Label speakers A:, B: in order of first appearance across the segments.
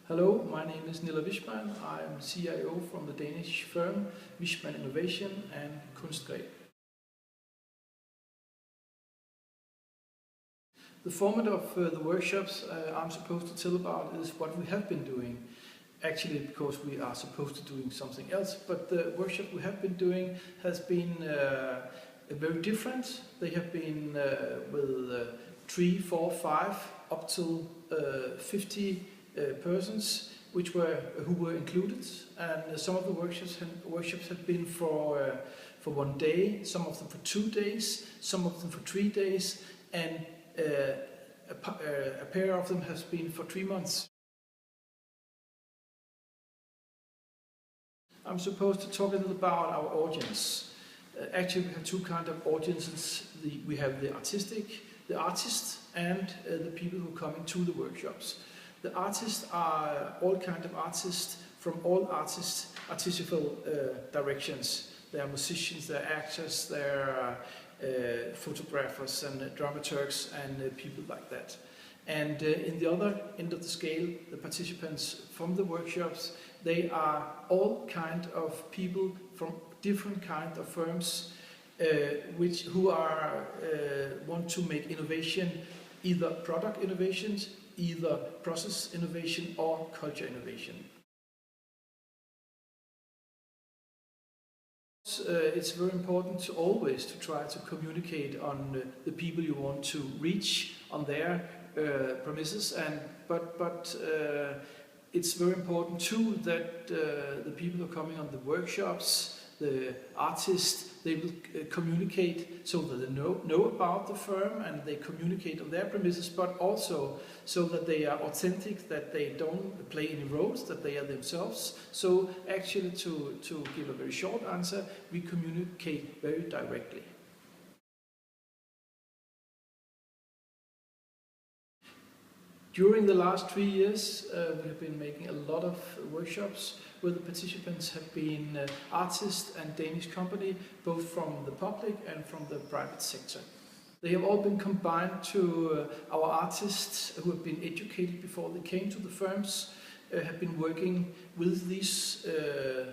A: Hello, my name is Nilla Wischmann. I'm CIO from the Danish firm Wischmann Innovation and Kunstgreb. The format of the workshops I'm supposed to tell about is what we have been doing. Actually, because we are supposed to doing something else, but the workshop we have been doing has been very different. They have been with 3, 4, 5, up to 50 persons who were included, and some of the workshops have been for 1 day, some of them for 2 days, some of them for 3 days, and a pair of them has been for 3 months. I'm supposed to talk a little about our audience. Actually, we have two kinds of audiences. We have the artists, and the people who come into the workshops. The artists are all kinds of artists from all artistical directions. They are musicians, they are actors, they are photographers and dramaturgs and people like that. And in the other end of the scale, the participants from the workshops, they are all kind of people from different kind of firms who want to make innovation, either product innovations, either process innovation or culture innovation. It's very important to always try to communicate on the people you want to reach on their premises, but it's very important too that the people who are coming on the workshops, the artists, they will communicate so that they know about the firm and they communicate on their premises, but also so that they are authentic, that they don't play any roles, that they are themselves. So actually, to give a very short answer, we communicate very directly. During the last 3 years, we have been making a lot of workshops where the participants have been artists and Danish company, both from the public and from the private sector. They have all been combined to our artists who have been educated before they came to the firms, have been working with these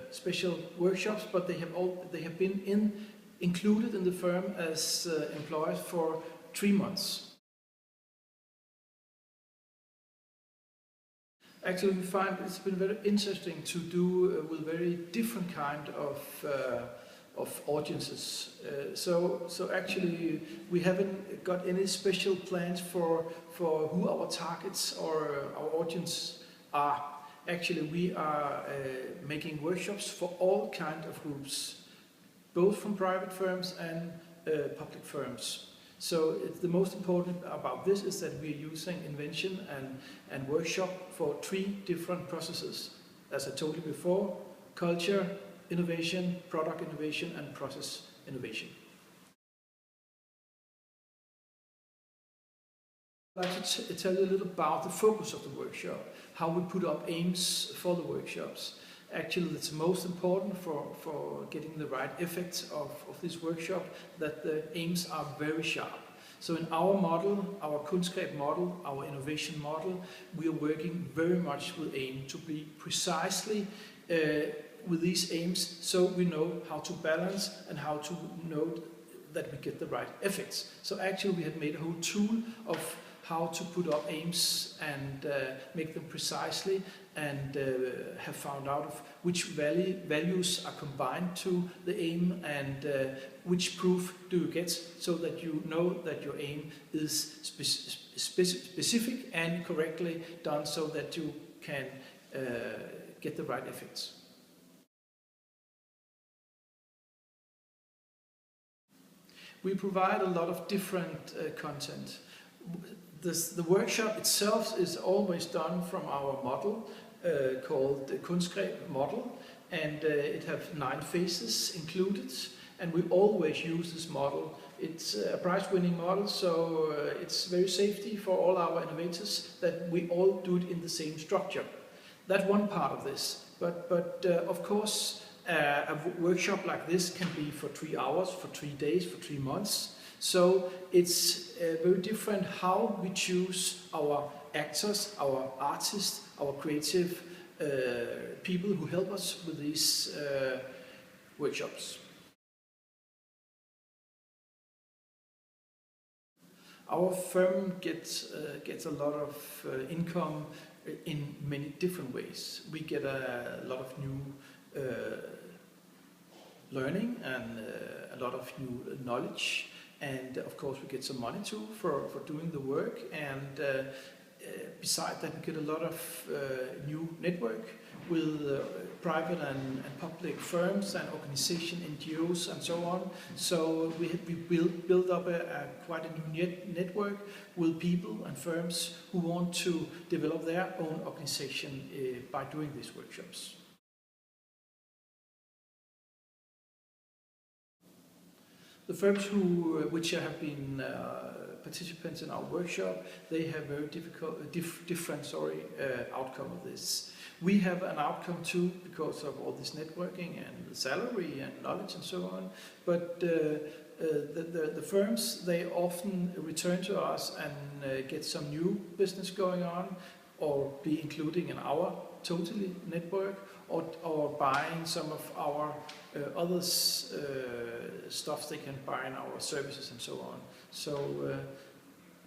A: special workshops, but they have been included in the firm as employees for 3 months. Actually, we find it's been very interesting to do with very different kind of audiences. So actually, we haven't got any special plans for who our targets or our audience are. Actually, we are making workshops for all kinds of groups, both from private firms and public firms. So the most important about this is that we are using invention and workshop for 3 different processes. As I told you before, culture innovation, product innovation and process innovation. I'd like to tell you a little about the focus of the workshop, how we put up aims for the workshops. Actually, it's most important for getting the right effects of this workshop that the aims are very sharp. So in our model, our Kunstgreb model, our innovation model, we are working very much with aim to be precisely with these aims, so we know how to balance and how to know that we get the right effects. So actually we have made a whole tool of how to put up aims and make them precisely, and have found out of which values are combined to the aim and which proof do you get, so that you know that your aim is specific and correctly done, so that you can get the right effects. We provide a lot of different content. The workshop itself is always done from our model called the Kunstgreb model, and it has 9 phases included, and we always use this model. It's a prize-winning model, so it's very safety for all our innovators that we all do it in the same structure. That's one part of this, but of course a workshop like this can be for 3 hours, for 3 days, for 3 months. So it's very different how we choose our actors, our artists, our creative people who help us with these workshops. Our firm gets a lot of income in many different ways. We get a lot of new learning and a lot of new knowledge, and of course we get some money too for doing the work, and besides that we get a lot of new network with private and public firms and organizations, NGOs and so on. So we build up quite a new network with people and firms who want to develop their own organization by doing these workshops. The firms which have been participants in our workshop, they have very different outcome of this. We have an outcome too because of all this networking and the salary and knowledge and so on. But the firms, they often return to us and get some new business going on, or be including in our totally network, or buying some of our others stuff they can buy in our services and so on. So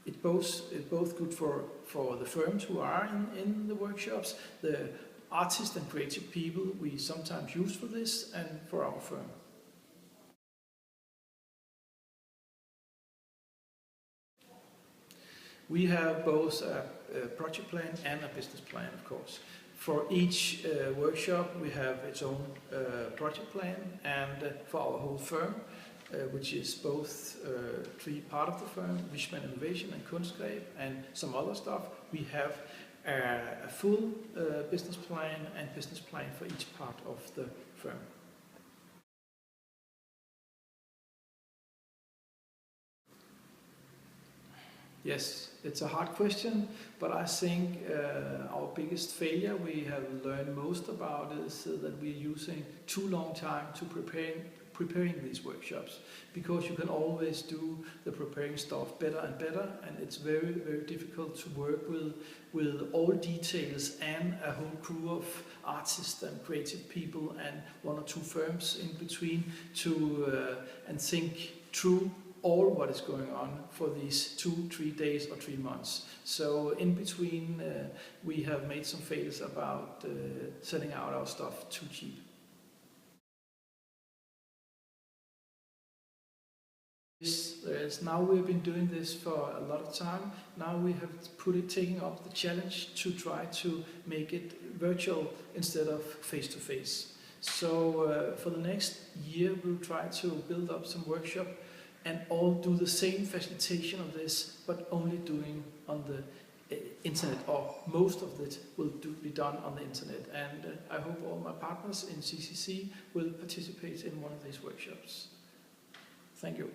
A: it's both good for the firms who are in the workshops, the artists and creative people we sometimes use for this, and for our firm. We have both a project plan and a business plan, of course. For each workshop we have its own project plan, and for our whole firm, which is both three parts of the firm, Vision Innovation and Kunstgreb and some other stuff, we have a full business plan and business plan for each part of the firm. Yes, it's a hard question, but I think our biggest failure we have learned most about is that we're using too long time to preparing these workshops, because you can always do the preparing stuff better and better, and it's very, very difficult to work with all details and a whole crew of artists and creative people and one or two firms in between to and think through all what is going on for these 2-3 days or 3 months. So in between we have made some fails about selling out our stuff too cheap. Yes, now we've been doing this for a lot of time. Now we have taken up the challenge to try to make it virtual instead of face-to-face. So for the next year we'll try to build up some workshop and all do the same facilitation of this, but only doing on the internet, or most of it will be done on the internet. And I hope all my partners in CCC will participate in one of these workshops. Thank you.